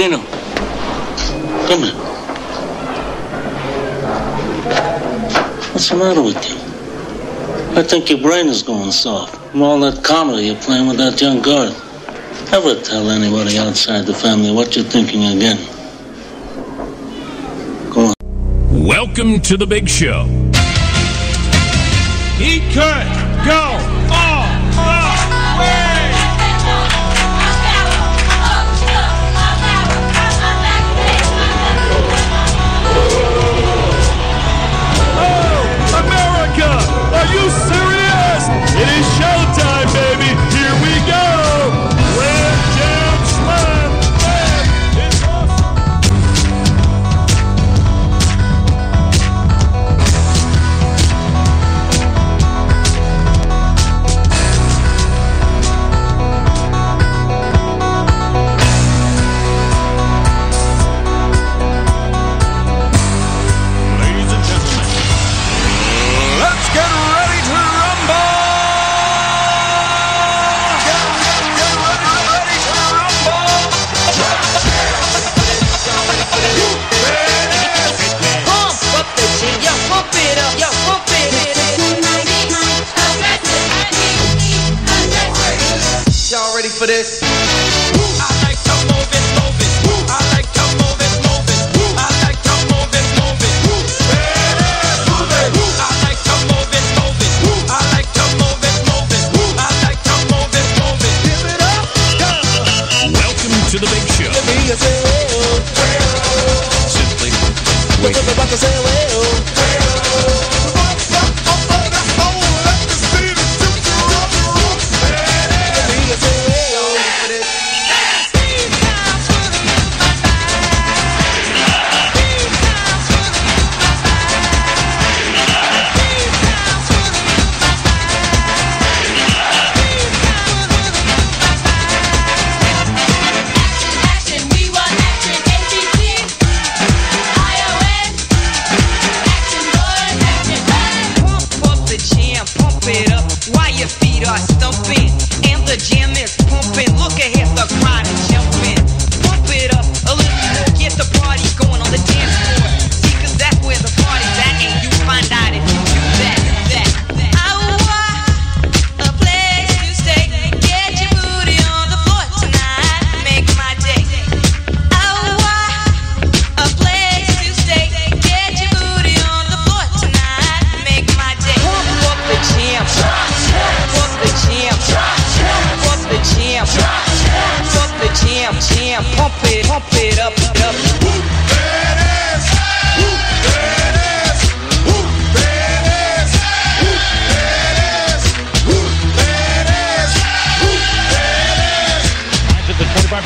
Dino, come here. What's the matter with you? I think your brain is going soft from all that comedy you're playing with that young girl. Never tell anybody outside the family what you're thinking again. Go on. Welcome to the big show. He could go all the way. Oh, America! Are you serious? It is showtime, baby. Here we go. Slam Jam Slam Jam is for this. I like to move it, move it. I like to move it, move it. I like to move it, move it. Move it. I like to move it, move it. I like to move it, move it. I like to move it, move it. Give it up, go. Welcome to the big show. Let me say well. Simply wait. What's about to say well?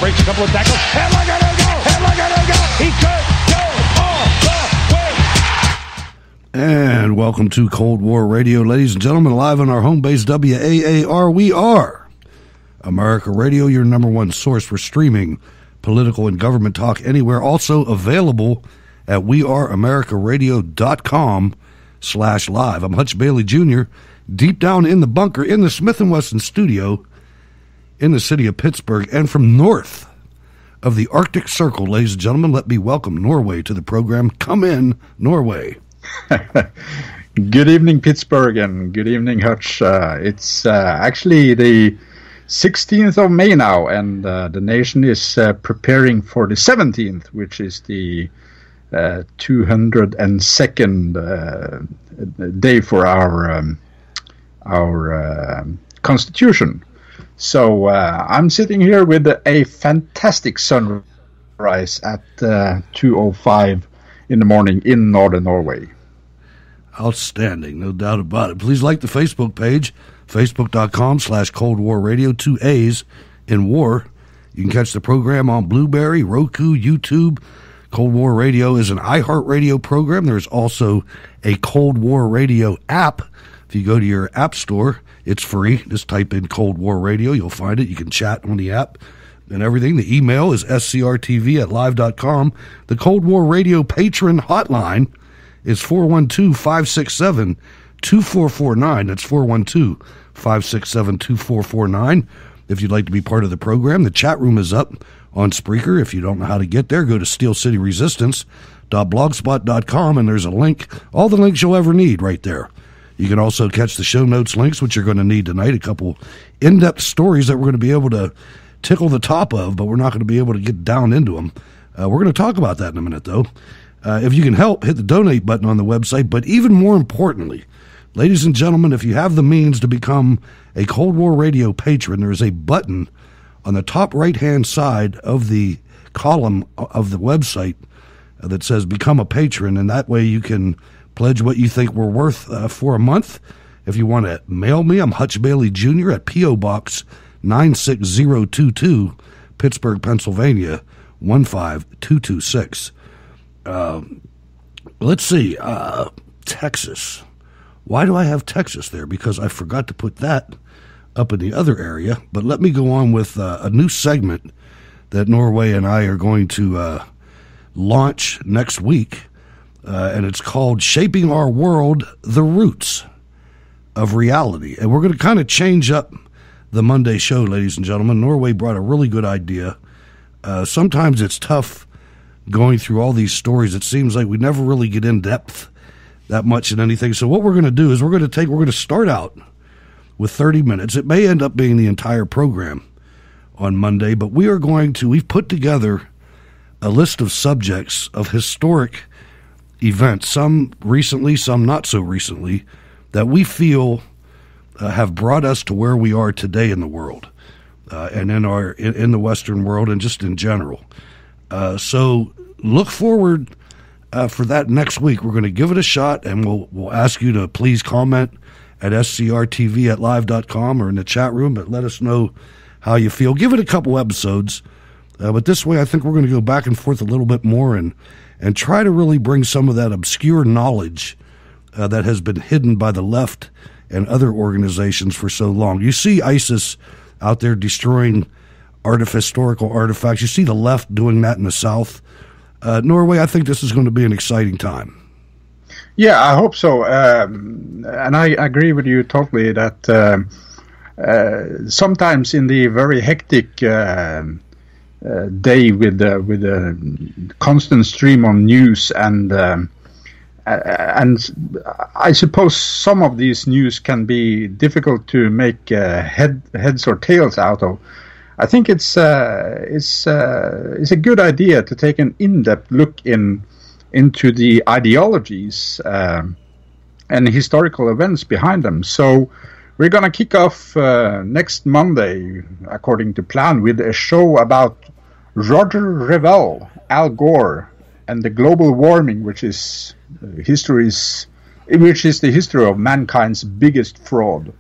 Breaks a couple of tackles. Headlock, he could go all the way. And welcome to Cold War Radio, ladies and gentlemen, live on our home base, WAAR. We are America Radio, your number one source for streaming political and government talk anywhere. Also available at weareamericaradio.com/live. I'm Hutch Bailey Jr., deep down in the bunker in the Smith & Wesson studio in the city of Pittsburgh, and from north of the Arctic Circle, ladies and gentlemen, let me welcome Norway to the program. Come in, Norway. Good evening, Pittsburgh, and good evening, Hutch. It's actually the 16th of May now, and the nation is preparing for the 17th, which is the 202nd day for our Constitution. So I'm sitting here with a fantastic sunrise at 2:05 in the morning in northern Norway. Outstanding, no doubt about it. Please like the Facebook page, facebook.com/Cold War Radio, 2 A's in war. You can catch the program on Blueberry, Roku, YouTube. Cold War Radio is an iHeartRadio program. There's also a Cold War Radio app. If you go to your app store, it's free. Just type in Cold War Radio. You'll find it. You can chat on the app and everything. The email is scrtv@live.com. The Cold War Radio patron hotline is 412-567-2449. That's 412-567-2449. If you'd like to be part of the program, the chat room is up on Spreaker. If you don't know how to get there, go to steelcityresistance.blogspot.com, and there's a link, all the links you'll ever need right there. You can also catch the show notes links, which you're going to need tonight, a couple in-depth stories that we're going to be able to tickle the top of, but we're not going to be able to get down into them. We're going to talk about that in a minute, though. If you can help, hit the donate button on the website, but even more importantly, ladies and gentlemen, if you have the means to become a Cold War Radio patron, there is a button on the top right-hand side of the column of the website that says Become a Patron, and that way you can pledge what you think we're worth for a month. If you want to mail me, I'm Hutch Bailey Jr. at P.O. Box 96022, Pittsburgh, Pennsylvania, 15226. Let's see, Texas. Why do I have Texas there? Because I forgot to put that up in the other area. But let me go on with a new segment that Norway and I are going to launch next week. And it's called Shaping Our World, The Roots of Reality. And we're going to kind of change up the Monday show, ladies and gentlemen. Norway brought a really good idea. Sometimes it's tough going through all these stories. It seems like we never really get in depth that much in anything. So what we're going to do is we're going to start out with 30 minutes. It may end up being the entire program on Monday, but we've put together a list of subjects of historic events, some recently, some not so recently, that we feel have brought us to where we are today in the world, and in the Western world, and just in general. So look forward for that next week. We're going to give it a shot, and we'll ask you to please comment at scrtv@live.com or in the chat room, but let us know how you feel. Give it a couple episodes, but this way I think we're going to go back and forth a little bit more and try to really bring some of that obscure knowledge that has been hidden by the left and other organizations for so long. You see ISIS out there destroying historical artifacts. You see the left doing that in the South. Norway, I think this is going to be an exciting time. Yeah, I hope so. And I agree with you totally that sometimes in the very hectic day with the constant stream of news and I suppose some of these news can be difficult to make heads or tails out of. I think it's a good idea to take an in-depth look into the ideologies and historical events behind them. So we're going to kick off next Monday, according to plan, with a show about Roger Revelle, Al Gore, and the global warming, which is the history of mankind's biggest fraud.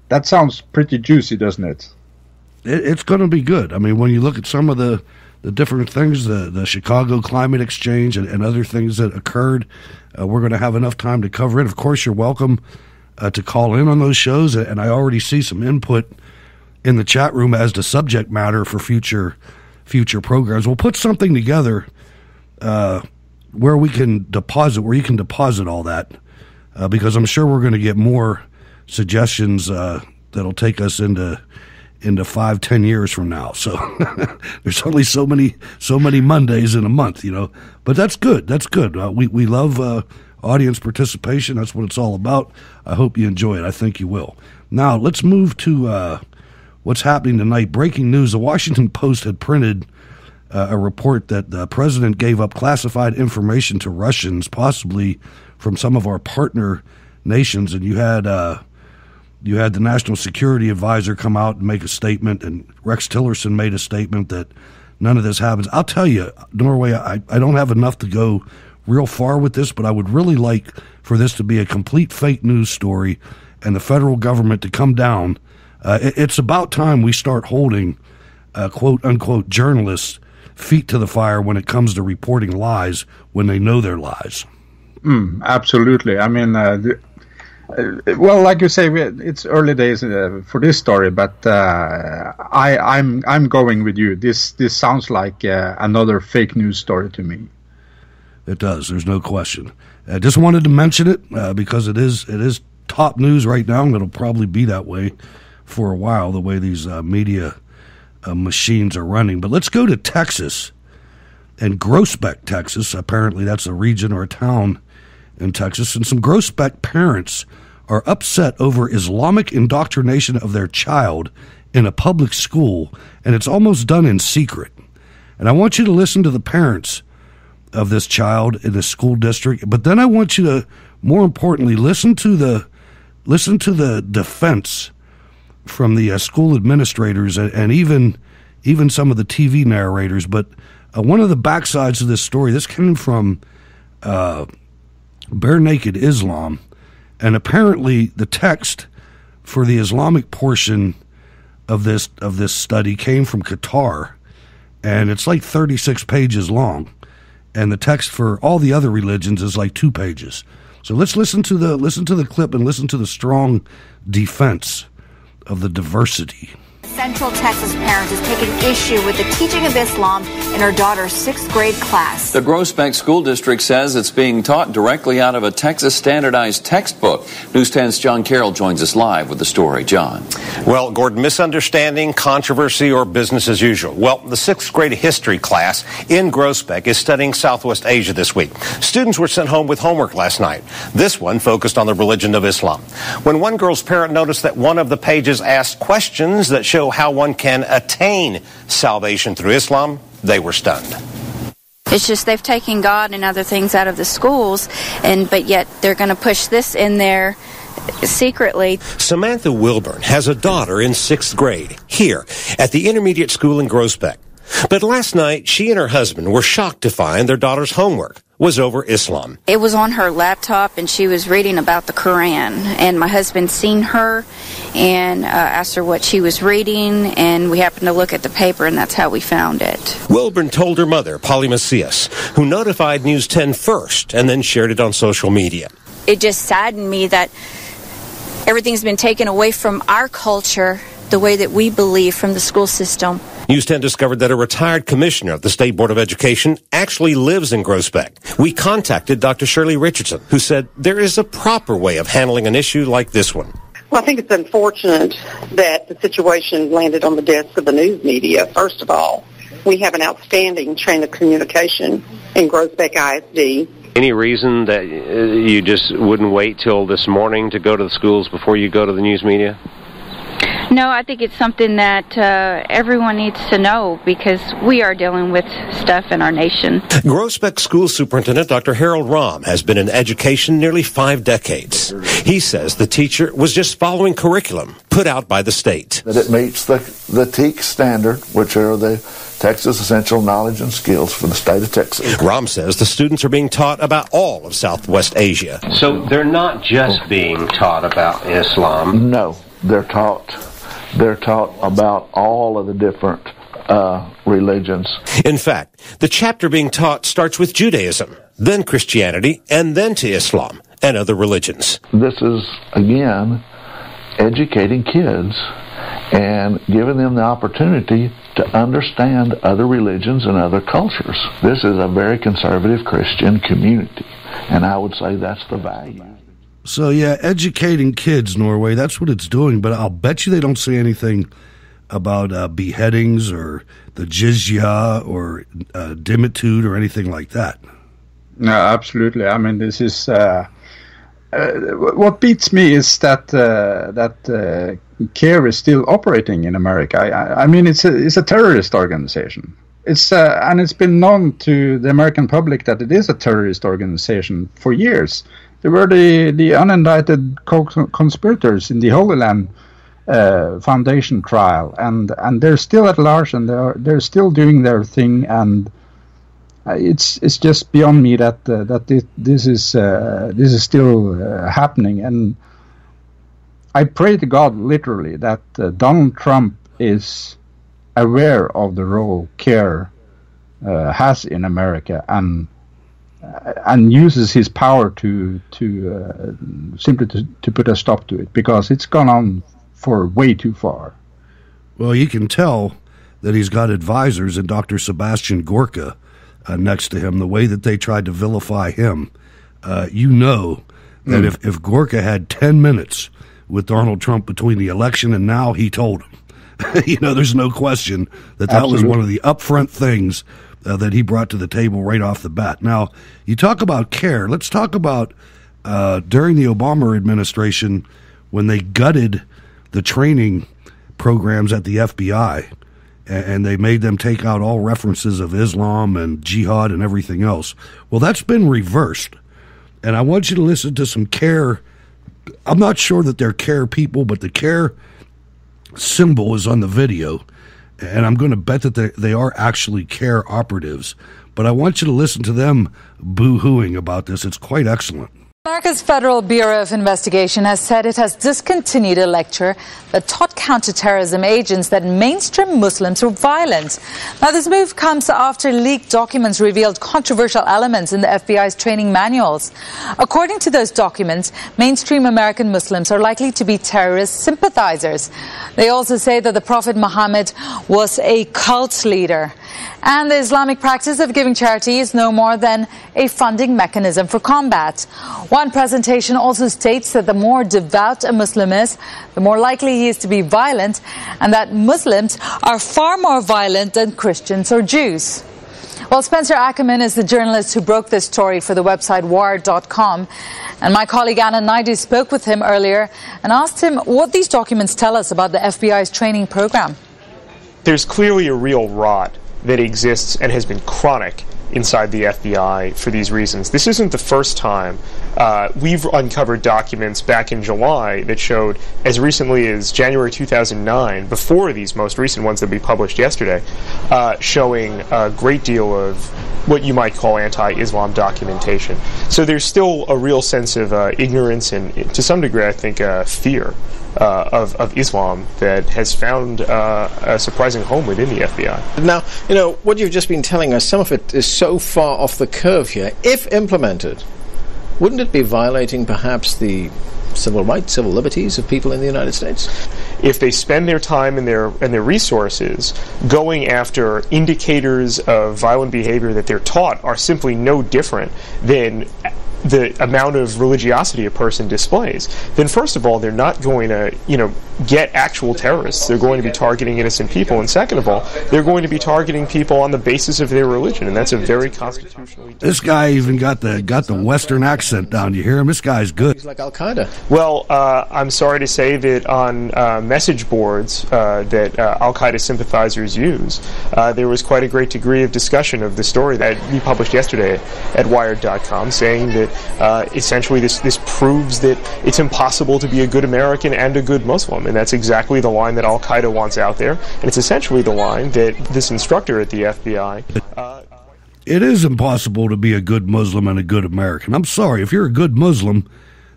That sounds pretty juicy, doesn't it? It's going to be good. I mean, when you look at some of the different things, the Chicago Climate Exchange and other things that occurred, we're going to have enough time to cover it. Of course, you're welcome to call in on those shows, and I already see some input in the chat room as to subject matter for future programs. We'll put something together where you can deposit all that, because I'm sure we're going to get more suggestions that'll take us into 5-10 years from now. So there's only so many Mondays in a month, but that's good. We love audience participation. That's what it's all about. I hope you enjoy it. I think you will. Now let's move to what's happening tonight. Breaking news: the Washington Post had printed a report that the president gave up classified information to Russians, possibly from some of our partner nations. And you had the National Security Advisor come out and make a statement, and Rex Tillerson made a statement that none of this happens. I'll tell you, Norway, I don't have enough to go real far with this, but I would really like for this to be a complete fake news story and the federal government to come down. It's about time we start holding quote-unquote journalists feet to the fire when it comes to reporting lies when they know they're lies. Absolutely. I mean, well, like you say, it's early days for this story, but I'm going with you. This sounds like another fake news story to me. It does. There's no question. I just wanted to mention it because it is top news right now, and it'll probably be that way for a while, the way these media machines are running. But let's go to Texas. And Groesbeck, Texas, apparently that's a region or a town in Texas, and some Groesbeck parents are upset over Islamic indoctrination of their child in a public school, and it's almost done in secret. And I want you to listen to the parents of this child in the school district, but then I want you to, more importantly, listen to the defense from the school administrators and even some of the TV narrators. But one of the backsides of this story, this came from Bare Naked Islam, and apparently the text for the Islamic portion of this study came from Qatar, and it's like 36 pages long, and the text for all the other religions is like 2 pages. So let's listen to the clip and listen to the strong defense of the diversity. Central Texas parent is taking issue with the teaching of Islam in her daughter's 6th grade class. The Groesbeck School District says it's being taught directly out of a Texas standardized textbook. News 10's John Carroll joins us live with the story. John. Well, Gordon, misunderstanding, controversy, or business as usual? Well, the 6th grade history class in Groesbeck is studying Southwest Asia this week. Students were sent home with homework last night. This one focused on the religion of Islam. When one girl's parent noticed that one of the pages asked questions that show how one can attain salvation through Islam, they were stunned. It's just they've taken God and other things out of the schools, but yet they're going to push this in there secretly. Samantha Wilburn has a daughter in 6th grade here at the intermediate school in Groesbeck. But last night, she and her husband were shocked to find their daughter's homework was over Islam. It was on her laptop, and she was reading about the Quran. And my husband seen her and asked her what she was reading, and we happened to look at the paper, and that's how we found it. Wilburn told her mother, Polly Macias, who notified News 10 first and then shared it on social media. It just saddened me that everything's been taken away from our culture, the way that we believe from the school system. News 10 discovered that a retired commissioner of the State Board of Education actually lives in Groesbeck. We contacted Dr. Shirley Richardson, who said there is a proper way of handling an issue like this one. Well, I think it's unfortunate that the situation landed on the desk of the news media, first of all. We have an outstanding chain of communication in Groesbeck ISD. Any reason that you just wouldn't wait till this morning to go to the schools before you go to the news media? No, I think it's something that everyone needs to know because we are dealing with stuff in our nation. Groesbeck School Superintendent Dr. Harold Rahm has been in education nearly 5 decades. He says the teacher was just following curriculum put out by the state. That it meets the TEAC standard, which are the Texas Essential Knowledge and Skills for the state of Texas. Rahm says the students are being taught about all of Southwest Asia. So they're not just being taught about Islam? No, they're taught about all of the different religions. In fact, the chapter being taught starts with Judaism, then Christianity, and then to Islam and other religions. This is, again, educating kids and giving them the opportunity to understand other religions and other cultures. This is a very conservative Christian community, and I would say that's the value. So, yeah, educating kids, Norway, that's what it's doing, but I'll bet you they don't say anything about beheadings or the jizya or dimitude or anything like that. No, absolutely. I mean, this is... what beats me is that CARE is still operating in America. I mean, it's a terrorist organization. And it's been known to the American public that it is a terrorist organization for years. They were the unindicted conspirators in the Holy Land Foundation trial, and they're still at large, and they're still doing their thing. And it's just beyond me that this is still happening. And I pray to God literally that Donald Trump is aware of the role CARE has in America and uses his power to simply to put a stop to it, because it's gone on for way too far. Well, you can tell that he's got advisors in Dr. Sebastian Gorka next to him, the way that they tried to vilify him. You know that if Gorka had 10 minutes with Donald Trump between the election and now, he told him. There's no question that was one of the upfront things that he brought to the table right off the bat. Now, you talk about care. Let's talk about during the Obama administration when they gutted the training programs at the FBI and they made them take out all references of Islam and jihad and everything else. Well, that's been reversed. And I want you to listen to some care. I'm not sure that they're care people, but the care symbol is on the video. And I'm going to bet that they are actually care operatives. But I want you to listen to them boo-hooing about this. It's quite excellent. America's Federal Bureau of Investigation has said it has discontinued a lecture that taught counterterrorism agents that mainstream Muslims were violent. Now, this move comes after leaked documents revealed controversial elements in the FBI's training manuals. According to those documents, mainstream American Muslims are likely to be terrorist sympathizers. They also say that the Prophet Muhammad was a cult leader. And the Islamic practice of giving charity is no more than a funding mechanism for combat. One presentation also states that the more devout a Muslim is, the more likely he is to be violent, and that Muslims are far more violent than Christians or Jews. Well, Spencer Ackerman is the journalist who broke this story for the website Wired.com. And my colleague Anna Naidu spoke with him earlier and asked him what these documents tell us about the FBI's training program. There's clearly a real rot that exists and has been chronic inside the FBI for these reasons. This isn't the first time. We've uncovered documents back in July that showed, as recently as January 2009, before these most recent ones that we published yesterday, showing a great deal of what you might call anti-Islam documentation. So there's still a real sense of ignorance and, to some degree, I think, fear of Islam that has found a surprising home within the FBI. Now, what you've just been telling us, some of it is so far off the curve here. If implemented, wouldn't it be violating perhaps the civil rights, civil liberties of people in the United States? If they spend their time and their resources going after indicators of violent behavior that they're taught are simply no different than the amount of religiosity a person displays, then first of all, they're not going to, get actual terrorists. They're going to be targeting innocent people. And second of all, they're going to be targeting people on the basis of their religion. And that's a very constitutionally... This guy even got the Western accent down. You hear him? This guy's good. He's like Al-Qaeda. Well, I'm sorry to say that on message boards that Al-Qaeda sympathizers use, there was quite a great degree of discussion of the story that we published yesterday at Wired.com, saying that essentially this proves that it's impossible to be a good American and a good Muslim. And that's exactly the line that Al-Qaeda wants out there. And it's essentially the line that this instructor at the FBI... It is impossible to be a good Muslim and a good American. I'm sorry. If you're a good Muslim,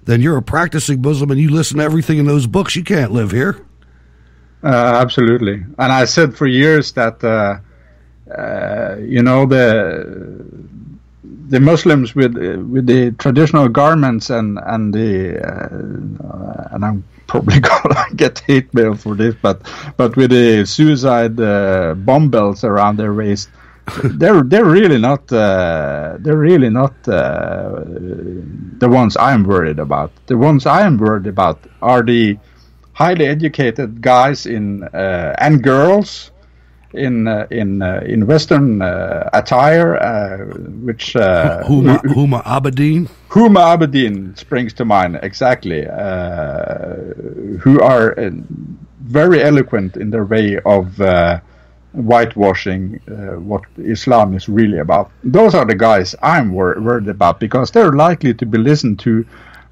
then you're a practicing Muslim and you listen to everything in those books. You can't live here. Absolutely. And I said for years that, the Muslims with the traditional garments and I'm probably gonna get hate mail for this, but with the suicide bomb belts around their waist, they're really not the ones I'm worried about. The ones I am worried about are the highly educated guys and girls in Western attire, which Huma Abedin. Huma Abedin springs to mind exactly. Who are very eloquent in their way of whitewashing what Islam is really about. Those are the guys I'm worried about, because they're likely to be listened to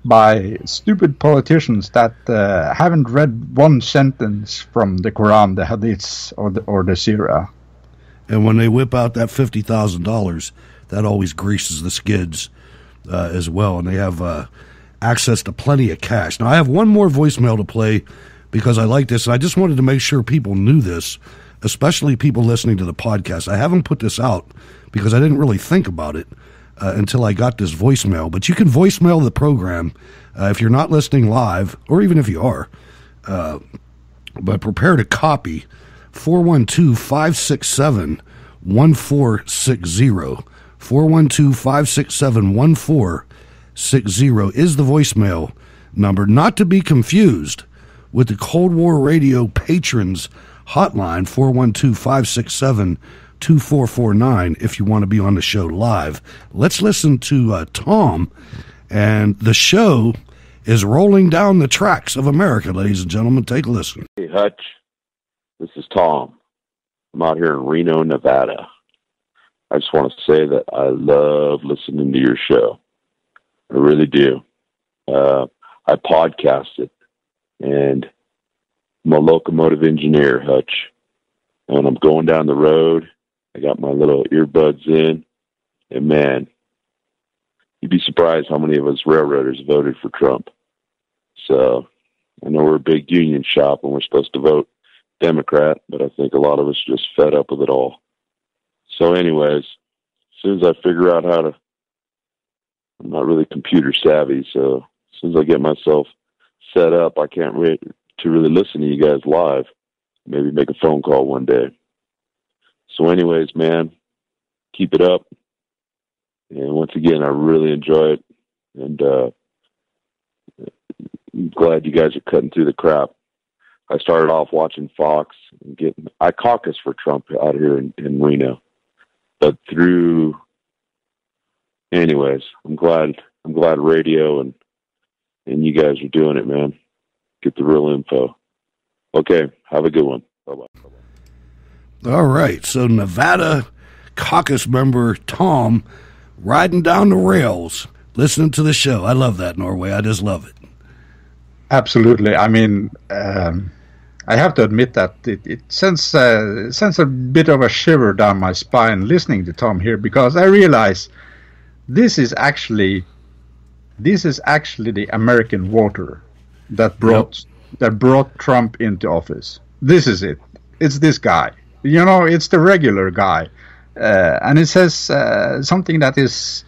by stupid politicians that haven't read one sentence from the Quran, the Hadiths, or the Sirah. And when they whip out that $50,000, that always greases the skids as well. And they have access to plenty of cash. Now, I have one more voicemail to play because I like this. And I just wanted to make sure people knew this, especially people listening to the podcast. I haven't put this out because I didn't really think about it until I got this voicemail. But you can voicemail the program if you're not listening live, or even if you are. But prepare to copy 412-567-1460. 412-567-1460 is the voicemail number, not to be confused with the Cold War Radio Patrons hotline, 412-567-2449, if you want to be on the show live. Let's listen to Tom, and the show is rolling down the tracks of America, ladies and gentlemen. Take a listen. Hey, Hutch. This is Tom. I'm out here in Reno, Nevada. I just want to say that I love listening to your show. I really do. I podcast it, and I'm a locomotive engineer, Hutch. And I'm going down the road. I got my little earbuds in, and man, you'd be surprised how many of us railroaders voted for Trump. So I know we're a big union shop and we're supposed to vote Democrat, but I think a lot of us are just fed up with it all. So anyways, as soon as I figure out how to, I'm not really computer savvy, so as soon as I get myself set up, I can't wait to really listen to you guys live. Maybe make a phone call one day. So anyways, man, keep it up. And once again, I really enjoy it. And I'm glad you guys are cutting through the crap. I started off watching Fox and I caucus for Trump out here in Reno. But anyways, I'm glad radio and you guys are doing it, man. Get the real info. Okay, have a good one. Bye-bye. All right, so Nevada caucus member Tom riding down the rails, listening to the show. I love that, Norway. I just love it. Absolutely. I mean, I have to admit that it sends a bit of a shiver down my spine listening to Tom here, because I realize this is actually the American voter that brought Trump into office. This is it. It's this guy. You know, it's the regular guy, and it says something that is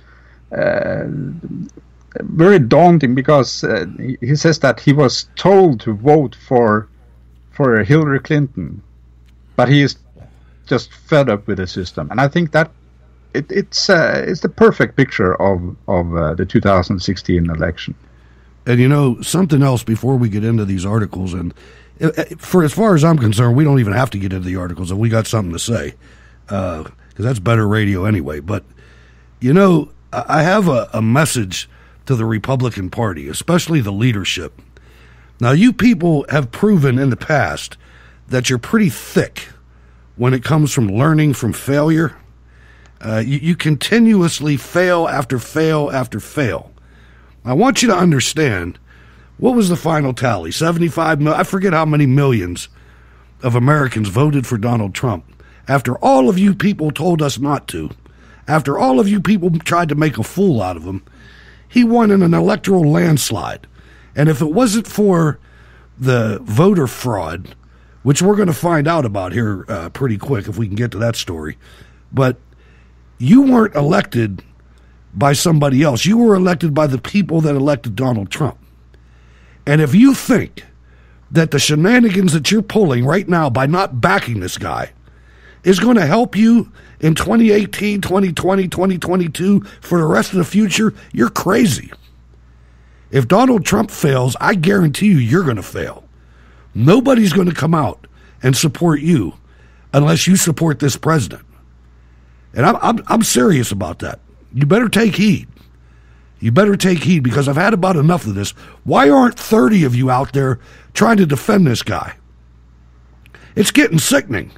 very daunting, because he says that he was told to vote for Hillary Clinton, but he is just fed up with the system. And I think that it's the perfect picture of the 2016 election. And you know, something else before we get into these articles, and for as far as I'm concerned, we don't even have to get into the articles, and we got something to say, because that's better radio anyway. But you know, I have a message to the Republican Party, especially the leadership. Now, you people have proven in the past that you're pretty thick when it comes from learning from failure. You continuously fail after fail after fail. I want you to understand, what was the final tally? 75 million? I forget how many millions of Americans voted for Donald Trump after all of you people told us not to. After all of you people tried to make a fool out of him, he won in an electoral landslide. And if it wasn't for the voter fraud, which we're going to find out about here pretty quick if we can get to that story, but you weren't elected by somebody else. You were elected by the people that elected Donald Trump. And if you think that the shenanigans that you're pulling right now by not backing this guy is going to help you in 2018, 2020, 2022, for the rest of the future, you're crazy. If Donald Trump fails, I guarantee you're going to fail. Nobody's going to come out and support you unless you support this president. And I'm serious about that. You better take heed. You better take heed, because I've had about enough of this. Why aren't 30 of you out there trying to defend this guy? It's getting sickening.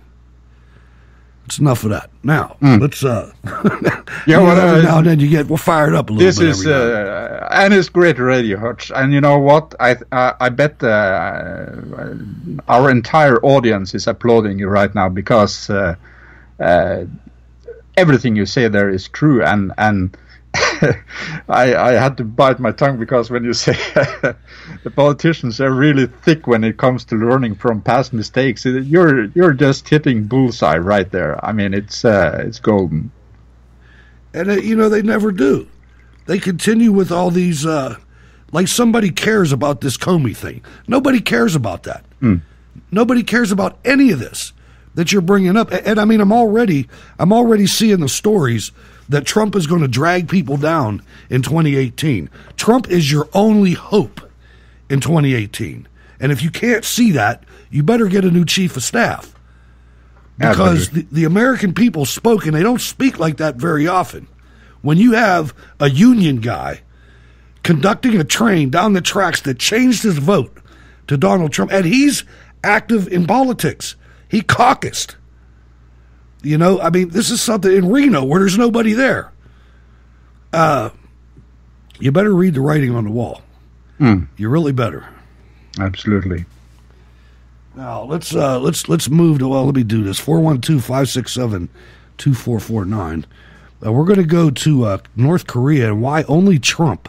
It's enough of that. Now, let's, every now and then you get fired up a little bit. This is, and it's great radio, Hutch. And you know what? I bet our entire audience is applauding you right now, because everything you say there is true. And I had to bite my tongue, because when you say the politicians are really thick when it comes to learning from past mistakes, you're just hitting bullseye right there. I mean, it's golden. And you know, they never do. They continue with all these like somebody cares about this Comey thing. Nobody cares about that. Nobody cares about any of this that you're bringing up. And I mean, I'm already seeing the stories that Trump is going to drag people down in 2018. Trump is your only hope in 2018. And if you can't see that, you better get a new chief of staff. Because the American people spoke, and they don't speak like that very often. When you have a union guy conducting a train down the tracks that changed his vote to Donald Trump, and he's active in politics. He caucused. You know, I mean, this is something in Reno where there's nobody there. You better read the writing on the wall. You really better. Absolutely. Now let's move to, well, let me do this. 412-567-2449. We're going to go to North Korea and why only Trump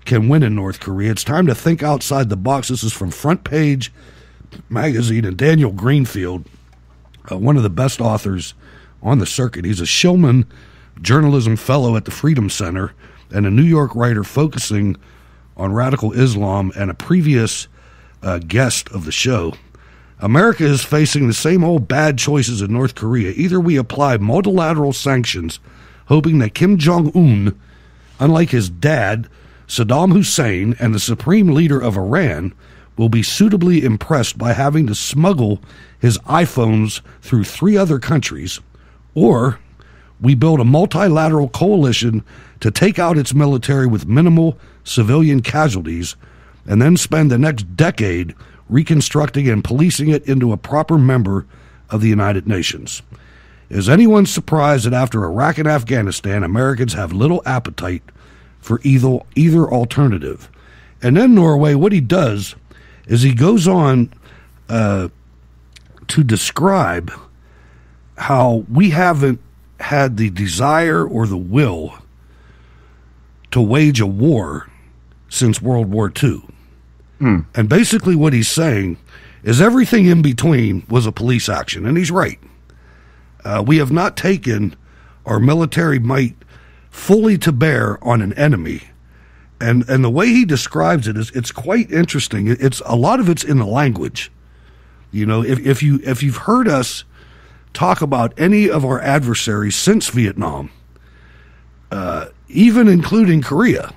can win in North Korea. It's time to think outside the box. This is from Front Page Magazine, and Daniel Greenfield, one of the best authors on the circuit. He's a Shillman Journalism Fellow at the Freedom Center and a New York writer focusing on radical Islam, and a previous guest of the show. America is facing the same old bad choices in North Korea. Either we apply multilateral sanctions, hoping that Kim Jong-un, unlike his dad, Saddam Hussein, and the supreme leader of Iran, will be suitably impressed by having to smuggle his iPhones through 3 other countries, or we build a multilateral coalition to take out its military with minimal civilian casualties, and then spend the next decade reconstructing and policing it into a proper member of the United Nations. Is anyone surprised that after Iraq and Afghanistan, Americans have little appetite for either alternative? And then Norway, what he does is he goes on to describe how we haven't had the desire or the will to wage a war since World War II. And basically what he's saying is everything in between was a police action, and he's right. We have not taken our military might fully to bear on an enemy. And the way he describes it is, it's quite interesting. It's a lot of it's in the language. You know, if you've heard us talk about any of our adversaries since Vietnam, even including Korea,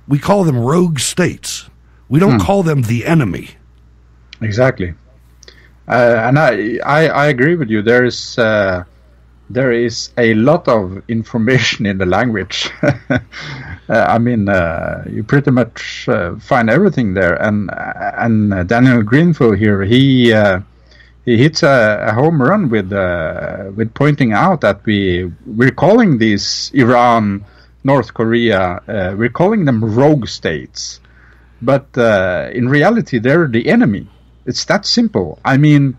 we call them rogue states. We don't call them the enemy. Exactly. And I agree with you. There is a lot of information in the language. I mean, you pretty much find everything there. And Daniel Greenfield here, he hits a home run with pointing out that we're calling these Iran, North Korea, we're calling them rogue states. But in reality, they're the enemy. It's that simple. I mean,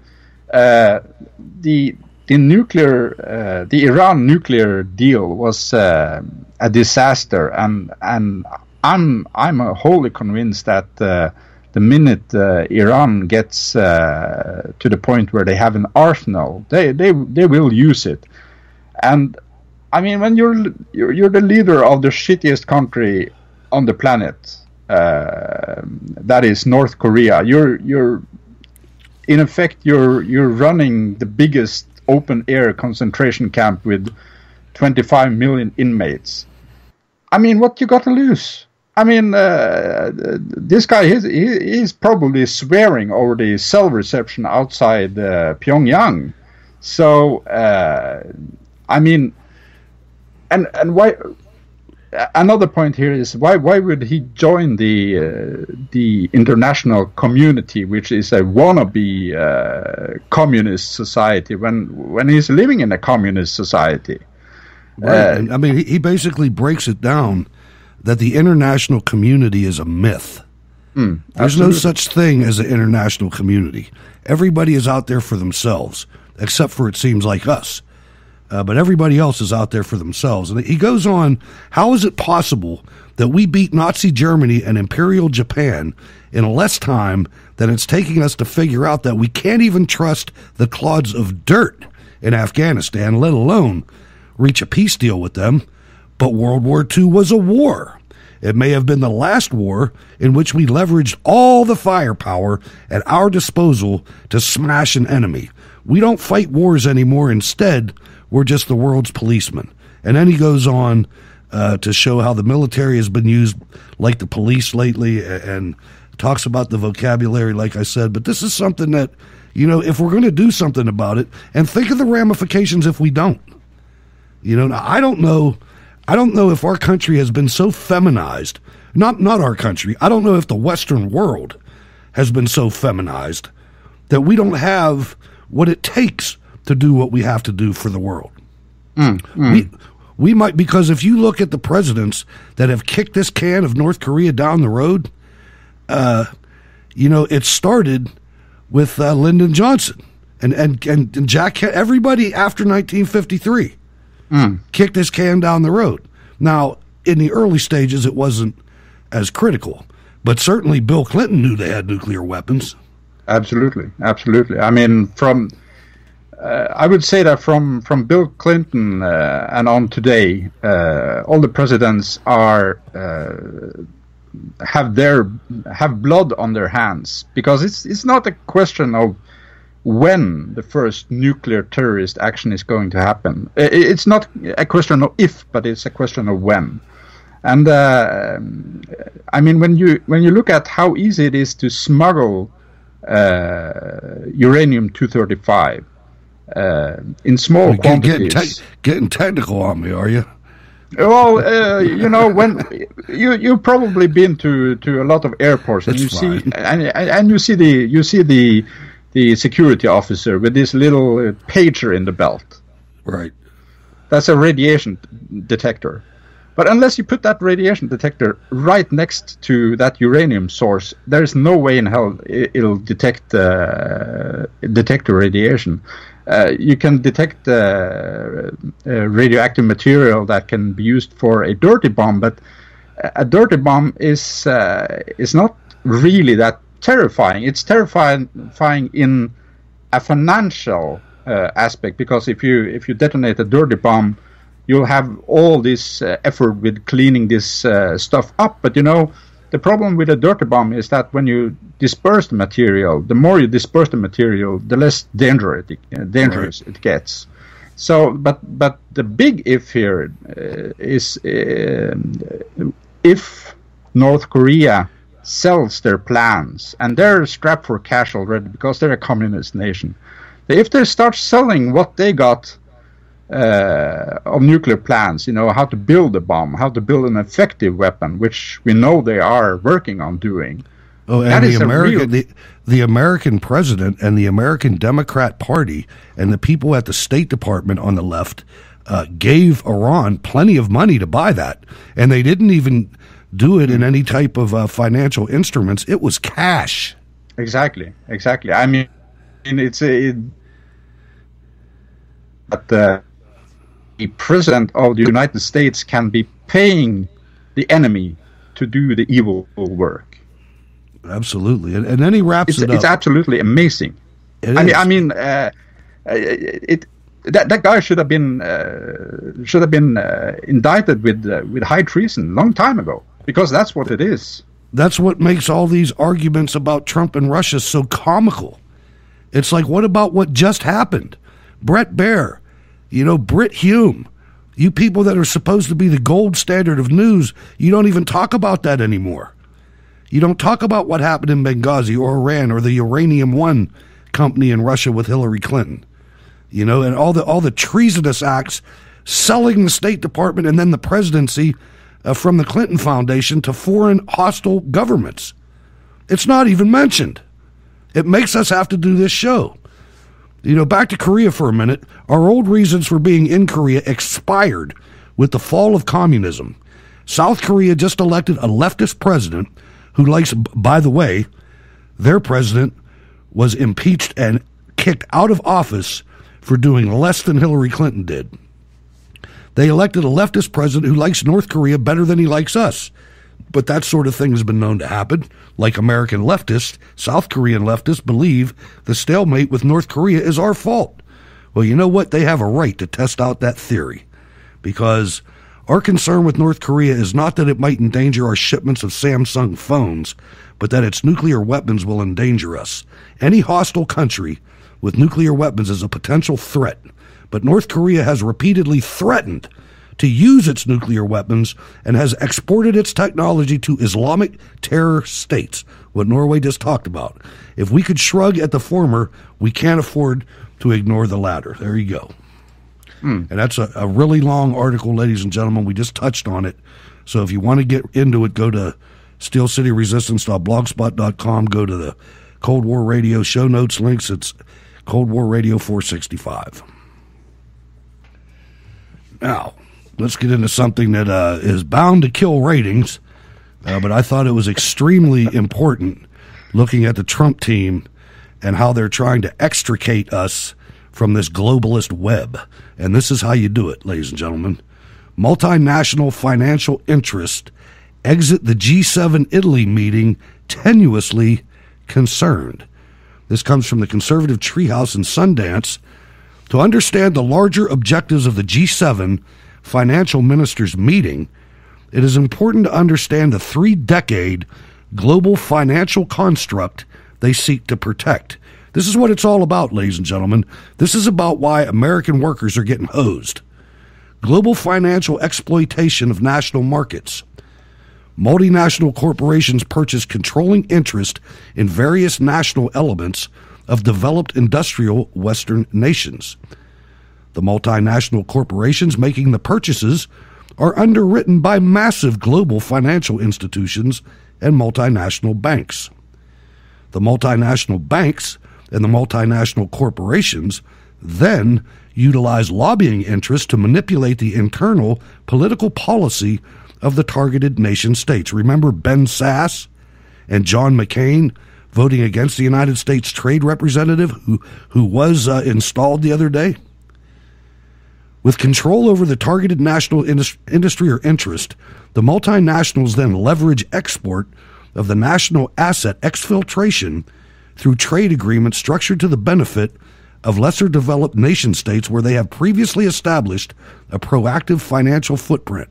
the Iran nuclear deal was a disaster, and I'm wholly convinced that the minute Iran gets to the point where they have an arsenal, they will use it. And I mean, when you're the leader of the shittiest country on the planet, that is North Korea, you're in effect you're running the biggest open air concentration camp with 25 million inmates. I mean, what you got to lose? I mean, this guy he's probably swearing over the cell reception outside Pyongyang. So I mean, and why? Another point here is why would he join the international community, which is a wannabe communist society, when he's living in a communist society? Right. I mean, he basically breaks it down that the international community is a myth. There's no such thing as an international community. Everybody is out there for themselves, except for, it seems like, us. But everybody else is out there for themselves. And he goes on, how is it possible that we beat Nazi Germany and Imperial Japan in less time than it's taking us to figure out that we can't even trust the clods of dirt in Afghanistan, let alone reach a peace deal with them? But World War II was a war. It may have been the last war in which we leveraged all the firepower at our disposal to smash an enemy. We don't fight wars anymore. Instead, we're just the world's policemen. And then he goes on to show how the military has been used like the police lately, and talks about the vocabulary, like I said, but this is something that, you know, if we're going to do something about it, and think of the ramifications if we don't. You know, I don't know if our country has been so feminized, not our country, I don't know if the Western world has been so feminized that we don't have what it takes to do what we have to do for the world. We might, because if you look at the presidents that have kicked this can of North Korea down the road, you know, it started with Lyndon Johnson and Jack, everybody after 1953 kicked this can down the road. Now, in the early stages, it wasn't as critical, but certainly Bill Clinton knew they had nuclear weapons. Absolutely. I mean, I would say that from Bill Clinton and on today, all the presidents have blood on their hands, because it's not a question of when the first nuclear terrorist action is going to happen. It's not a question of if, but it's a question of when. And I mean, when you look at how easy it is to smuggle uranium-235 in small quantities. Getting technical on me, are you? Well, you know, when you've probably been to a lot of airports, and you see the security officer with this little pager in the belt. Right. That's a radiation detector. But unless you put that radiation detector right next to that uranium source, there is no way in hell it'll detect the radiation. You can detect radioactive material that can be used for a dirty bomb, but a dirty bomb is not really that terrifying. It's terrifying in a financial aspect, because if you detonate a dirty bomb, you'll have all this effort with cleaning this stuff up. But you know, the problem with a dirty bomb is that when you disperse the material, the more you disperse the material, the less dangerous it gets. So, but the big if here is if North Korea sells their plans, and they're strapped for cash already because they're a communist nation. If they start selling what they got of nuclear plans, you know, how to build a bomb, how to build an effective weapon, which we know they are working on doing. Oh, and the American president and the American Democrat Party and the people at the State Department on the left gave Iran plenty of money to buy that, and they didn't even do it in any type of financial instruments. It was cash. Exactly. I mean, but the president of the United States can be paying the enemy to do the evil work. Absolutely, and then he wraps it up. It's absolutely amazing. I mean, that guy should have been indicted with high treason long time ago, because that's what it is. That's what makes all these arguments about Trump and Russia so comical. It's like, what about what just happened? Brett Baer, you know, Britt Hume, you people that are supposed to be the gold standard of news, you don't even talk about that anymore. You don't talk about what happened in Benghazi or Iran or the Uranium One company in Russia with Hillary Clinton. You know, and all the treasonous acts, selling the State Department and then the presidency from the Clinton Foundation to foreign hostile governments. It's not even mentioned. It makes us have to do this show. You know, back to Korea for a minute. Our old reasons for being in Korea expired with the fall of communism. South Korea just elected a leftist president who likes, by the way, their president was impeached and kicked out of office for doing less than Hillary Clinton did. They elected a leftist president who likes North Korea better than he likes us. But that sort of thing has been known to happen. Like American leftists, South Korean leftists believe the stalemate with North Korea is our fault. Well, you know what? They have a right to test out that theory, because our concern with North Korea is not that it might endanger our shipments of Samsung phones, but that its nuclear weapons will endanger us. Any hostile country with nuclear weapons is a potential threat, but North Korea has repeatedly threatened to use its nuclear weapons and has exported its technology to Islamic terror states. what Norway just talked about. If we could shrug at the former, we can't afford to ignore the latter. There you go. And that's a really long article, ladies and gentlemen. We just touched on it. So if you want to get into it, go to steelcityresistance.blogspot.com. Go to the Cold War Radio show notes links. It's Cold War Radio 465. Now, let's get into something that is bound to kill ratings, but I thought it was extremely important looking at the Trump team and how they're trying to extricate us from this globalist web. And this is how you do it, ladies and gentlemen. Multinational financial interests exit the G7 Italy meeting tenuously concerned. This comes from the conservative treehouse in Sundance. To understand the larger objectives of the G7 financial ministers meeting, it is important to understand the 3-decade global financial construct they seek to protect. This is what it's all about, ladies and gentlemen. This is about why American workers are getting hosed. Global financial exploitation of national markets. Multinational corporations purchase controlling interest in various national elements of developed industrial Western nations. The multinational corporations making the purchases are underwritten by massive global financial institutions and multinational banks. The multinational banks and the multinational corporations then utilize lobbying interests to manipulate the internal political policy of the targeted nation states. Remember Ben Sass and John McCain voting against the United States trade representative who was installed the other day? With control over the targeted national industry or interest, the multinationals then leverage export of the national asset exfiltration through trade agreements structured to the benefit of lesser developed nation states where they have previously established a proactive financial footprint.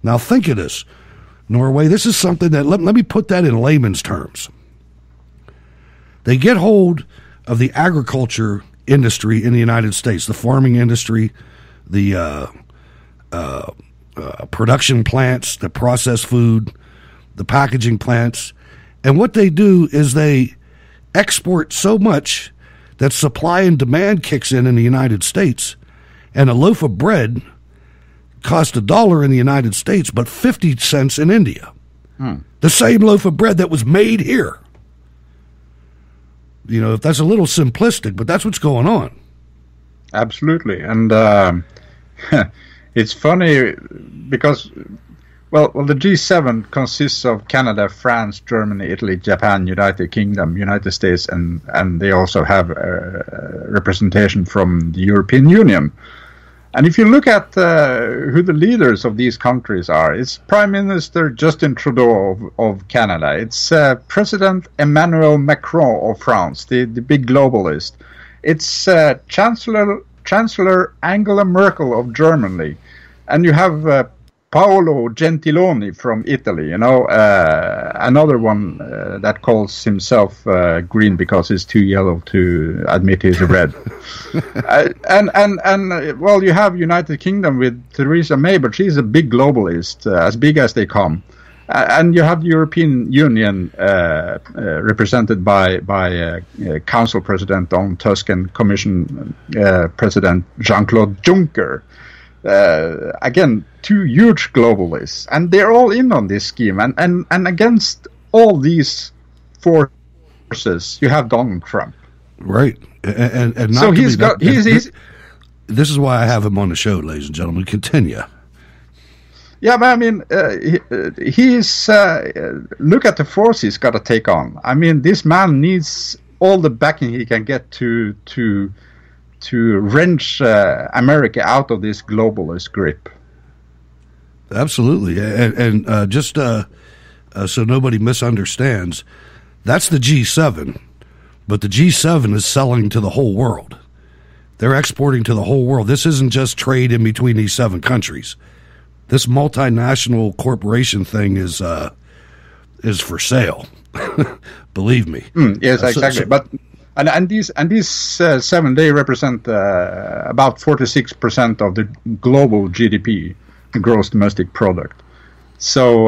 Now think of this, Norway. This is something that, let me put that in layman's terms. They get hold of the agriculture industry in the United States, the farming industry, the production plants, the processed food, the packaging plants. And what they do is they export so much that supply and demand kicks in the United States, and a loaf of bread cost $1 in the United States, but 50 cents in India. The same loaf of bread that was made here. You know, if that's a little simplistic, but that's what's going on. Absolutely. And it's funny because, well, the G7 consists of Canada, France, Germany, Italy, Japan, United Kingdom, United States, and they also have representation from the European Union. And if you look at who the leaders of these countries are, it's Prime Minister Justin Trudeau of Canada. It's President Emmanuel Macron of France, the big globalist. It's Chancellor Angela Merkel of Germany. And you have Paolo Gentiloni from Italy, you know, another one that calls himself green because he's too yellow to admit he's red. Well, you have United Kingdom with Theresa May, but she's a big globalist, as big as they come. And you have the European Union represented by Council President Donald Tusk and Commission President Jean-Claude Juncker. Again, two huge globalists, and they're all in on this scheme. And against all these forces, you have Donald Trump. Right, and not so he's got. He's this is why I have him on the show, ladies and gentlemen. Continue. Yeah, but I mean, he's look at the force he's got to take on. I mean, this man needs all the backing he can get to wrench America out of this globalist grip. Absolutely, and just so nobody misunderstands, that's the G7, but the G7 is selling to the whole world. They're exporting to the whole world. This isn't just trade in between these 7 countries. This multinational corporation thing is for sale. Believe me. Yes, exactly. But and these 7, they represent about 46% of the global GDP, the gross domestic product. So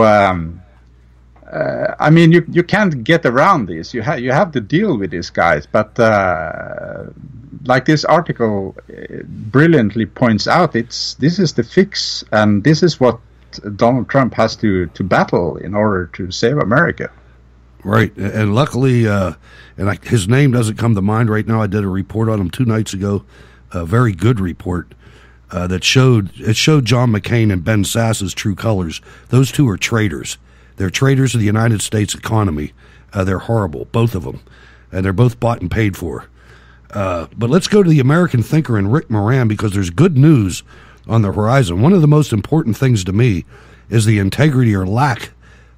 I mean, you can't get around this. You have to deal with these guys. But like this article brilliantly points out, this is the fix, and this is what Donald Trump has to battle in order to save America. Right, and luckily, his name doesn't come to mind right now. I did a report on him 2 nights ago, a very good report that showed John McCain and Ben Sass's true colors. Those two are traitors. They're traitors of the United States economy. They're horrible, both of them, and they're both bought and paid for. But let's go to the American thinker and Rick Moran, because there's good news on the horizon. One of the most important things to me is the integrity or lack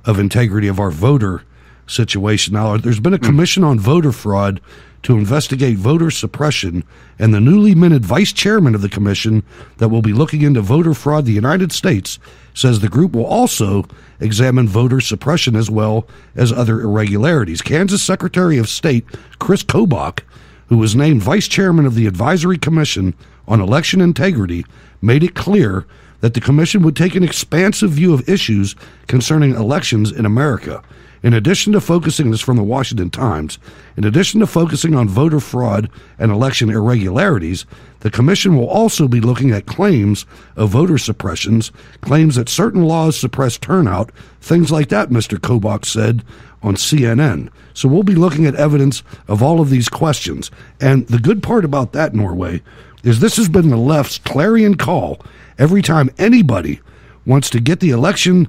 of integrity of our voter situation. Now, there's been a commission on voter fraud to investigate voter suppression, and the newly minted vice chairman of the commission that will be looking into voter fraud in the United States says the group will also examine voter suppression as well as other irregularities. Kansas Secretary of State Chris Kobach, who was named vice chairman of the Advisory Commission on Election Integrity, made it clear that the commission would take an expansive view of issues concerning elections in America. In addition to focusing, this from the Washington Times, in addition to focusing on voter fraud and election irregularities, the commission will also be looking at claims of voter suppressions, claims that certain laws suppress turnout, things like that, Mr. Kobach said on CNN. So we'll be looking at evidence of all of these questions. And the good part about that, Norway, is this has been the left's clarion call every time anybody wants to get the election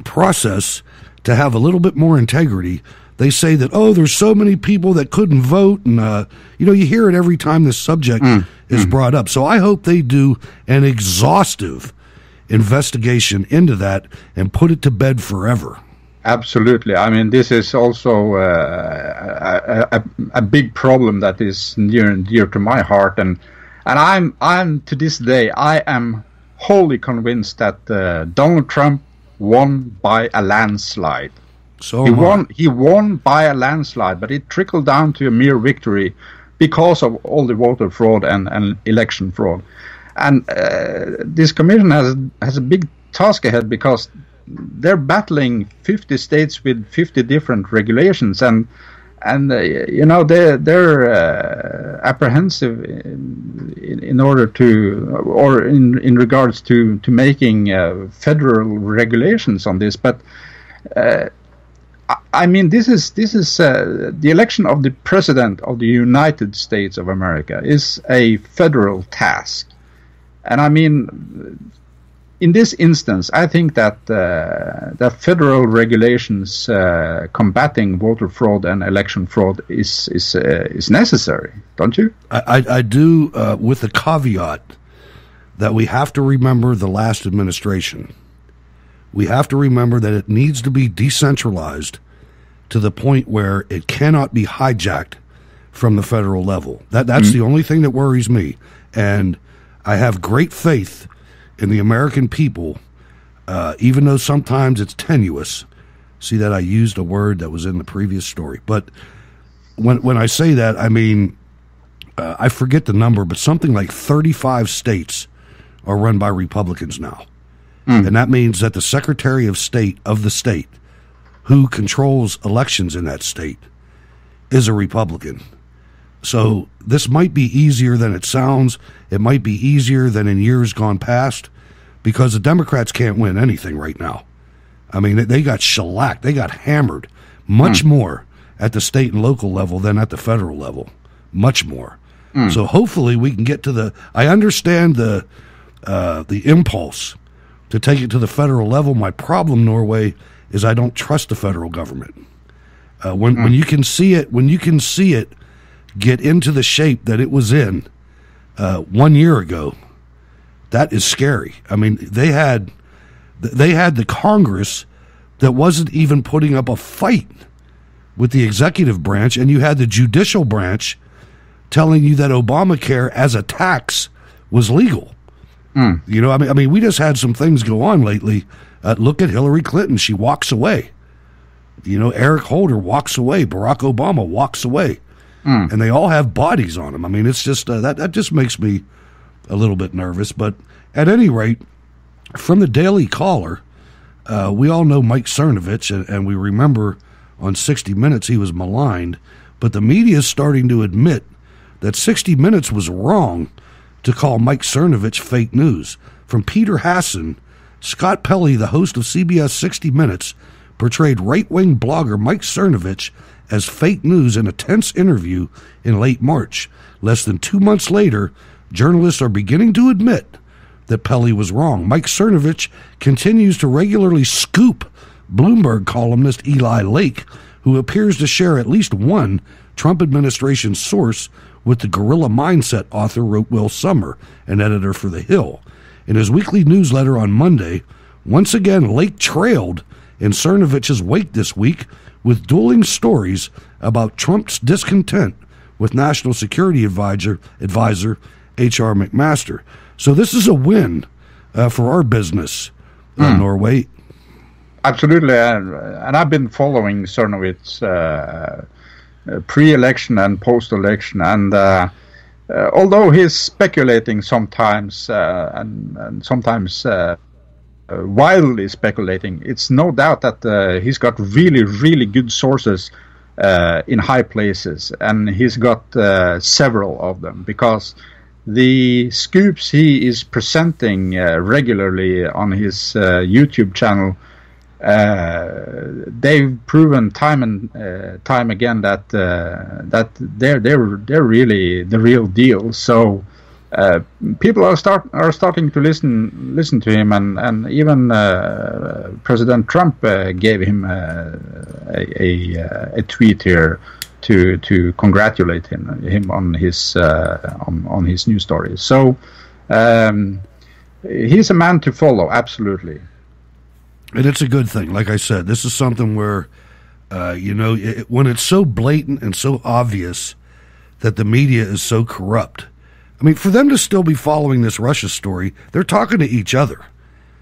process to have a little bit more integrity. They say that, oh, there's so many people that couldn't vote, and you hear it every time this subject is brought up. So I hope they do an exhaustive investigation into that and put it to bed forever. Absolutely. I mean, this is also a big problem that is near and dear to my heart, and I'm to this day I am wholly convinced that Donald Trump won by a landslide. So he won by a landslide, but it trickled down to a mere victory because of all the voter fraud and election fraud. And this commission has a big task ahead, because they're battling 50 states with 50 different regulations, and they're apprehensive in order to, or in regards to making federal regulations on this. But I mean, this is the election of the president of the United States of America is a federal task, and I mean, in this instance, I think that that federal regulations combating voter fraud and election fraud is necessary, don't you? I do, with the caveat that we have to remember the last administration. We have to remember that it needs to be decentralized to the point where it cannot be hijacked from the federal level. That's the only thing that worries me, and I have great faith in the American people, even though sometimes it's tenuous. See that I used a word that was in the previous story. But when I say that, I mean, I forget the number, but something like 35 states are run by Republicans now. And that means that the Secretary of State of the state who controls elections in that state is a Republican. So this might be easier than it sounds. It might be easier than in years gone past, because the Democrats can't win anything right now. I mean, they got shellacked. They got hammered much more at the state and local level than at the federal level. Much more. So hopefully we can get to the... I understand the impulse to take it to the federal level. My problem, Norway, is I don't trust the federal government. When you can see it, get into the shape that it was in 1 year ago, that is scary. I mean, they had the Congress that wasn't even putting up a fight with the executive branch, and you had the judicial branch telling you that Obamacare as a tax was legal. I mean, we just had some things go on lately. Look at Hillary Clinton; she walks away. Eric Holder walks away. Barack Obama walks away. And they all have bodies on them. I mean, it's just that just makes me a little bit nervous. But at any rate, from the Daily Caller, We all know Mike Cernovich, and we remember on 60 Minutes he was maligned, but the media is starting to admit that 60 Minutes was wrong to call Mike Cernovich fake news. From Peter Hasson, Scott Pelley, the host of CBS 60 Minutes, portrayed right-wing blogger Mike Cernovich as fake news in a tense interview in late March. Less than 2 months later, journalists are beginning to admit that Pelley was wrong. Mike Cernovich continues to regularly scoop Bloomberg columnist Eli Lake, who appears to share at least one Trump administration source with the Guerrilla Mindset author Will Sommer, an editor for The Hill. In his weekly newsletter on Monday, once again Lake trailed in Cernovich's wake this week with dueling stories about Trump's discontent with National Security Advisor H.R. McMaster. So this is a win for our business, Norway. Absolutely, and I've been following Cernovich pre-election and post-election, and although he's speculating sometimes and sometimes wildly speculating, it's no doubt that he's got really, really good sources in high places, and he's got several of them, because the scoops he is presenting regularly on his YouTube channel, they've proven time and time again that they're really the real deal. So people are starting to listen to him, and even President Trump gave him a tweet here to congratulate him on his news stories. So he's a man to follow, absolutely. And it's a good thing. Like I said, this is something where, when it's so blatant and so obvious that the media is so corrupt, I mean, for them to still be following this Russia story, they're talking to each other.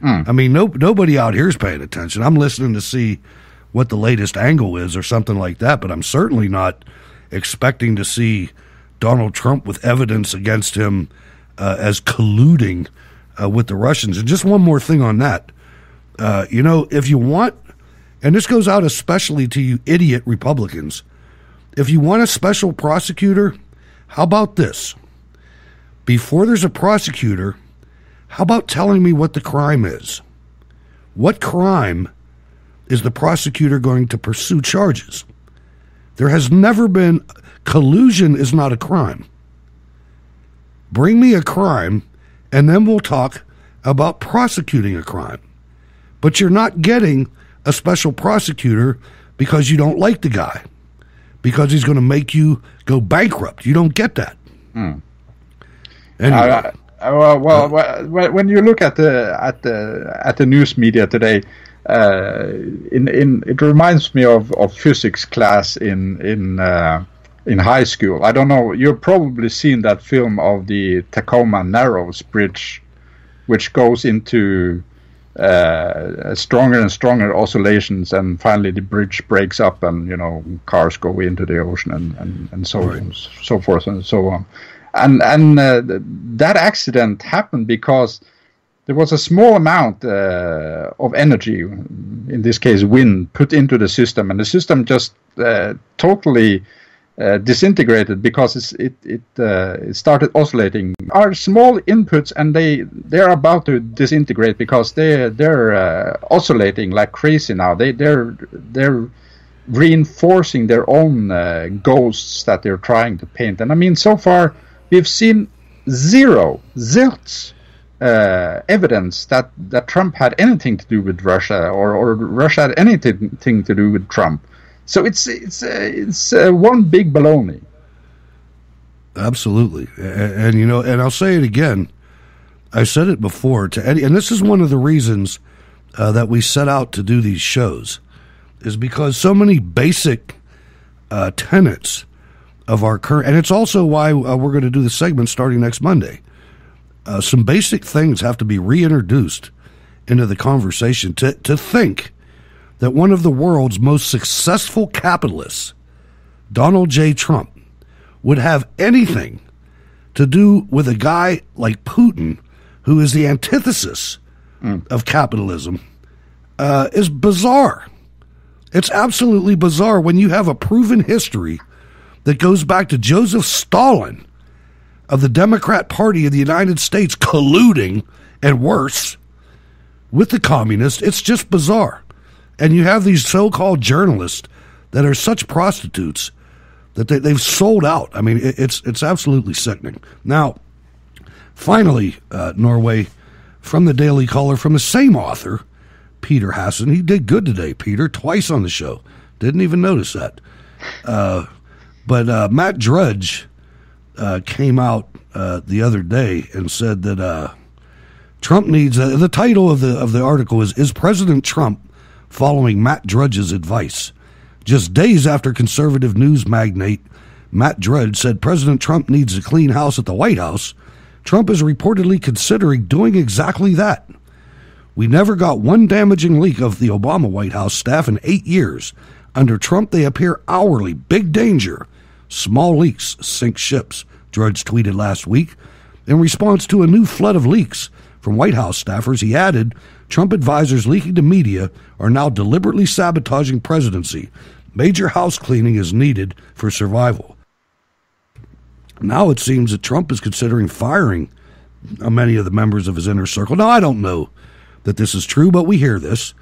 I mean, nobody out here is paying attention. I'm listening to see what the latest angle is or something like that, but I'm certainly not expecting to see Donald Trump with evidence against him as colluding with the Russians. And just one more thing on that. If you want, and this goes out especially to you idiot Republicans, if you want a special prosecutor, how about this? Before there's a prosecutor, how about telling me what the crime is? What crime is the prosecutor going to pursue charges? There has never been, collusion is not a crime. Bring me a crime, and then we'll talk about prosecuting a crime. But you're not getting a special prosecutor because you don't like the guy, because he's going to make you go bankrupt. You don't get that. Anyway. When you look at the news media today, it reminds me of physics class in high school. I don't know. You've probably seen that film of the Tacoma Narrows Bridge, which goes into stronger and stronger oscillations, and finally the bridge breaks up, and cars go into the ocean, and so on, so forth and so on. And that accident happened because there was a small amount of energy, in this case wind, put into the system, and the system just totally disintegrated because it started oscillating. Are small inputs, and they're about to disintegrate because they're oscillating like crazy now. They're reinforcing their own ghosts that they're trying to paint. And I mean, so far we've seen zilch evidence that Trump had anything to do with Russia, or Russia had anything to do with Trump. So it's one big baloney. Absolutely, and I'll say it again. I said it before to Eddie, and this is one of the reasons that we set out to do these shows, is because so many basic tenets of our current, and it's also why we're going to do the segment starting next Monday. Some basic things have to be reintroduced into the conversation to think that one of the world's most successful capitalists, Donald J. Trump, would have anything to do with a guy like Putin, who is the antithesis of capitalism. is bizarre. It's absolutely bizarre when you have a proven history that goes back to Joseph Stalin of the Democrat Party of the United States colluding, and worse, with the communists. It's just bizarre. And you have these so-called journalists that are such prostitutes that they've sold out. I mean, it's absolutely sickening. Now, finally, Norway, from the Daily Caller, from the same author, Peter Hasson. He did good today, Peter, twice on the show. Didn't even notice that. But Matt Drudge came out the other day and said that Trump needs... the title of the article is President Trump following Matt Drudge's advice? Just days after conservative news magnate Matt Drudge said President Trump needs a clean house at the White House, Trump is reportedly considering doing exactly that. We never got one damaging leak of the Obama White House staff in 8 years. Under Trump, they appear hourly. Big danger. Small leaks sink ships, Drudge tweeted last week. In response to a new flood of leaks from White House staffers, he added, Trump advisors leaking to media are now deliberately sabotaging presidency. Major house cleaning is needed for survival. Now it seems that Trump is considering firing many of the members of his inner circle. Now, I don't know that this is true, but we hear this,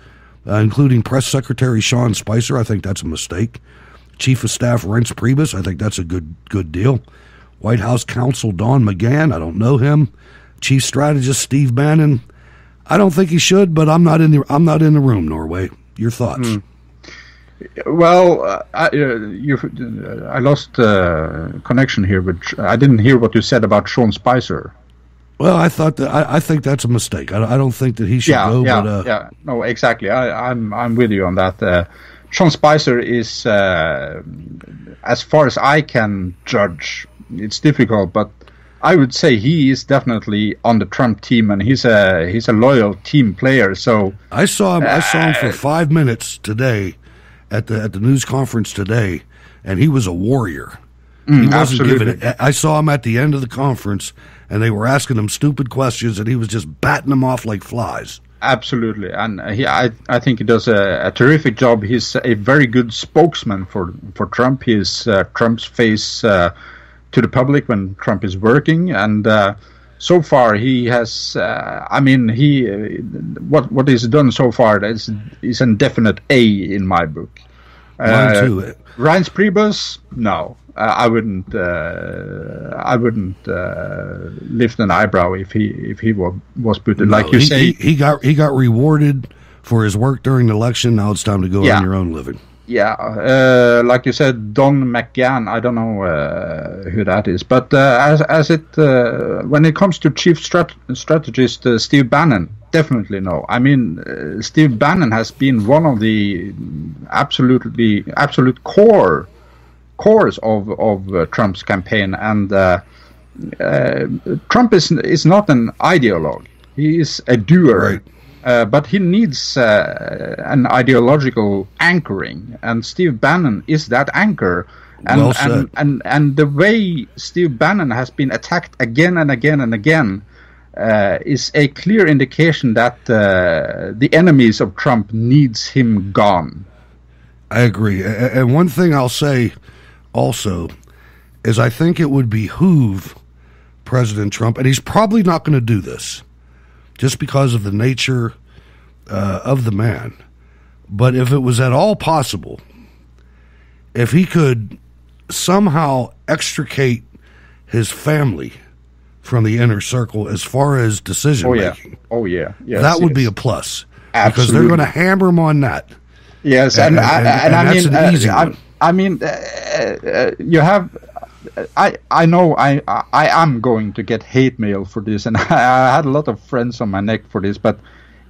including Press Secretary Sean Spicer. I think that's a mistake. Chief of Staff Reince Priebus, I think that's a good deal. White House Counsel Don McGahn, I don't know him. Chief Strategist Steve Bannon, I don't think he should, but I'm not in the room. Norway, your thoughts? Well, I lost connection here, but I didn't hear what you said about Sean Spicer. Well, I think that's a mistake. I don't think that he should go. Yeah, no, exactly. I'm with you on that. Sean Spicer is, as far as I can judge, it's difficult, but I would say he is definitely on the Trump team, and he's a loyal team player. So I saw him for 5 minutes today at the news conference today, and he was a warrior. He wasn't giving it. I saw him at the end of the conference, and they were asking him stupid questions, and he was just batting them off like flies. Absolutely, and I think he does a terrific job. He's a very good spokesman for Trump. He is Trump's face to the public when Trump is working, and so far he has. What he's done so far is a definite A in my book. Mine too. Reince Priebus, no. I wouldn't lift an eyebrow if he was put in. Like you say, he got rewarded for his work during the election. Now it's time to go on your own living. Yeah, like you said, Don McGahn. I don't know who that is, but when it comes to chief strategist Steve Bannon, definitely no. I mean, Steve Bannon has been one of the absolute cores of Trump's campaign, and Trump is not an ideologue. He is a doer. Right. But he needs an ideological anchoring, and Steve Bannon is that anchor. And, well said. And the way Steve Bannon has been attacked again and again and again is a clear indication that the enemies of Trump needs him gone. I agree. And one thing I'll say also is I think it would behoove President Trump, and he's probably not going to do this, just because of the nature of the man. But if it was at all possible, if he could somehow extricate his family from the inner circle as far as decision making, that would be a plus. Absolutely. Because they're going to hammer him on that. Yes, and that's an easy one. I mean, you have. I know I am going to get hate mail for this, and I had a lot of friends on my neck for this, but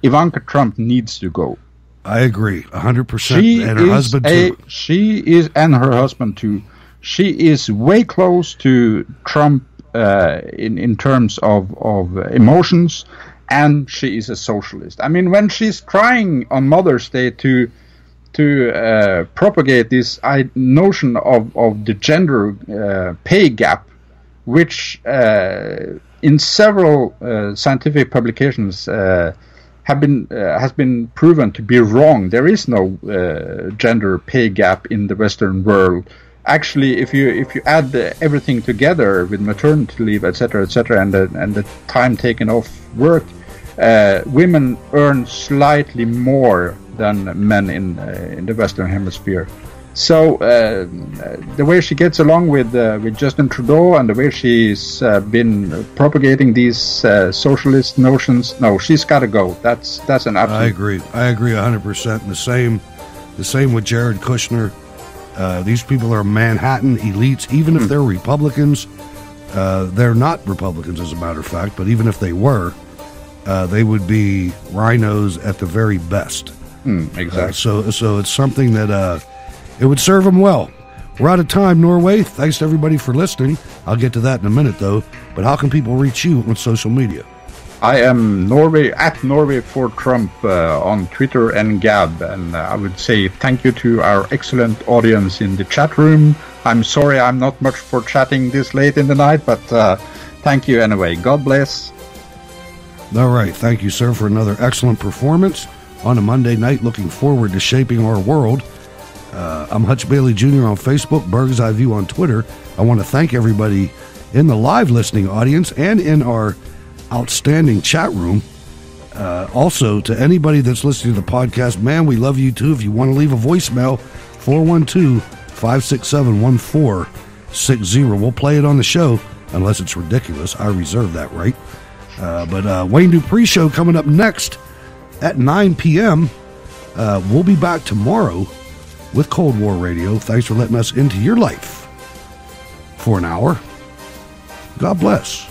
Ivanka Trump needs to go. I agree, 100%, and her husband too. She is, and her husband too. She is way close to Trump in terms of emotions, and she is a socialist. I mean, when she's trying on Mother's Day to propagate this notion of the gender pay gap, which in several scientific publications has been proven to be wrong. There is no gender pay gap in the Western world. Actually, if you add everything together with maternity leave, etc., and the time taken off work, women earn slightly more than men in the Western Hemisphere. So the way she gets along with Justin Trudeau and the way she's been propagating these socialist notions, no, she's got to go. That's an absolute. I agree 100%. And the same with Jared Kushner. These people are Manhattan elites. Even if they're Republicans, they're not Republicans, as a matter of fact. But even if they were, they would be rhinos at the very best. Exactly. So it's something that. It would serve them well. We're out of time, Norway. Thanks to everybody for listening. I'll get to that in a minute, though. But how can people reach you on social media? I am Norway for Trump on Twitter and Gab. And I would say thank you to our excellent audience in the chat room. I'm sorry I'm not much for chatting this late in the night, but thank you anyway. God bless. All right. Thank you, sir, for another excellent performance on a Monday night. Looking forward to shaping our world. I'm Hutch Bailey Jr. on Facebook, Berg's Eye View on Twitter. I want to thank everybody in the live listening audience and in our outstanding chat room. Also, to anybody that's listening to the podcast, man, we love you too. If you want to leave a voicemail, 412-567-1460. We'll play it on the show, unless it's ridiculous. I reserve that right. But Wayne Dupree show coming up next at 9 p.m. We'll be back tomorrow with Cold War Radio. Thanks for letting us into your life for an hour. God bless.